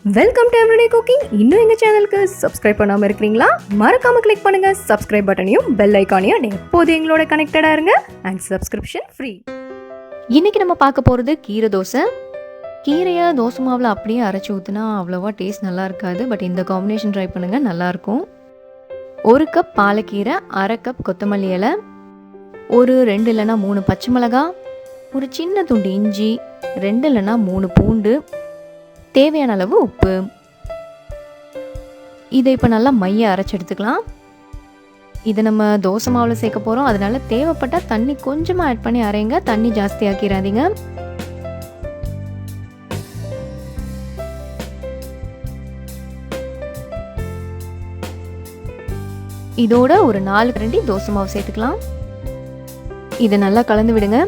Welcome to everyday cooking. இன்னும் எங்கள் சேனலுக்கு சப்ஸ்கிரைப் பண்ணாமல் இருக்கிறீங்களா? மறக்காமல் கிளிக் பண்ணுங்கள் சப்ஸ்கிரைப் பட்டனையும் பெல் ஐக்கானையும். எப்போது எங்களோட கனெக்டடாக இருங்க அண்ட் சப்ஸ்கிரிப்ஷன் ஃப்ரீ. இன்றைக்கி நம்ம பார்க்க போகிறது கீரை தோசை. கீரையை தோசை மாவில் அப்படியே அரைச்சி ஊற்றினா அவ்வளோவா டேஸ்ட் நல்லா இருக்காது. பட் இந்த காம்பினேஷன் ட்ரை பண்ணுங்கள், நல்லாயிருக்கும். 1 கப் பாலக்கீரை, 1/2 கப் கொத்தமல்லி இலை, ஒரு 2 இல்லைனா 3 பச்சை மிளகா, ஒரு சின்ன துண்டு இஞ்சி, 2 இல்லைனா 3 பூண்டு, தேவையான அளவு உப்பு. இதை இப்போ நல்லா மைய அரைச்சி எடுத்துக்கலாம். இதை நம்ம தோசை மாவில் சேர்க்க போகிறோம், அதனால தேவைப்பட்டால் தண்ணி கொஞ்சமாக ஆட் பண்ணி அரைங்க, தண்ணி ஜாஸ்தி ஆக்கிடாதீங்க. இதோட ஒரு 4 கரண்டி தோசை மாவு சேர்த்துக்கலாம். இதை நல்லா கலந்து விடுங்க.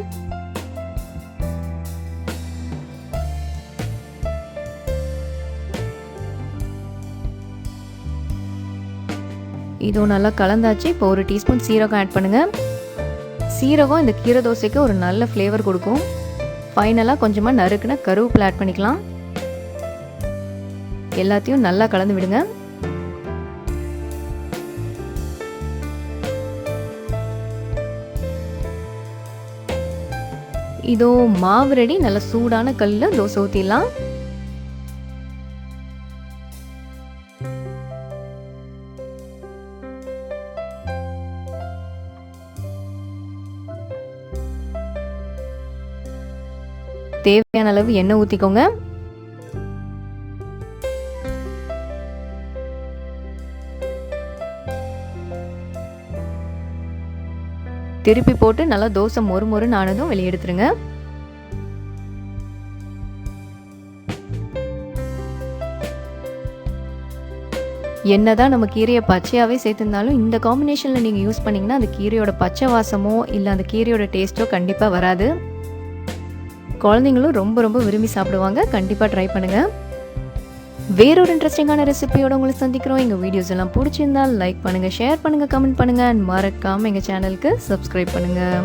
இதோ நல்லா கலந்தாச்சு. இப்போ 1 டீஸ்பூன் சீரகம் ஆட் பண்ணுங்கள். சீரகம் இந்த கீரை தோசைக்கு ஒரு நல்ல ஃப்ளேவர் கொடுக்கும். ஃபைனலாக கொஞ்சமாக நறுக்குன கருவேப்பிலை ஆட் பண்ணிக்கலாம். எல்லாத்தையும் நல்லா கலந்து விடுங்க. இதோ மாவு ரெடி. நல்ல சூடான கல்லில் தோசை ஊற்றிடலாம். தேவையான அளவு எண்ணெய் ஊற்றிக்கோங்க. திருப்பி போட்டு நல்லா தோசை மொறு மொறுன்னு ஆனதும் வெளியே எடுத்துருங்க. என்னதான் நம்ம கீரையை பச்சையாகவே சேர்த்துருந்தாலும் இந்த காம்பினேஷனில் நீங்கள் யூஸ் பண்ணிங்கன்னா அந்த கீரையோட பச்சை வாசமோ இல்லை அந்த கீரையோட டேஸ்ட்டோ கண்டிப்பாக வராது. குழந்தைங்களும் ரொம்ப ரொம்ப விரும்பி சாப்பிடுவாங்க. கண்டிப்பாக ட்ரை பண்ணுங்கள். வேறொரு இன்ட்ரெஸ்டிங்கான ரெசிபியோட உங்களை சந்திக்கிறோம். எங்கள் வீடியோஸ் எல்லாம் பிடிச்சிருந்தால் லைக் பண்ணுங்கள், ஷேர் பண்ணுங்கள், கமெண்ட் பண்ணுங்கள் அண்ட் மறக்காமல் எங்கள் சேனலுக்கு சப்ஸ்கிரைப் பண்ணுங்கள்.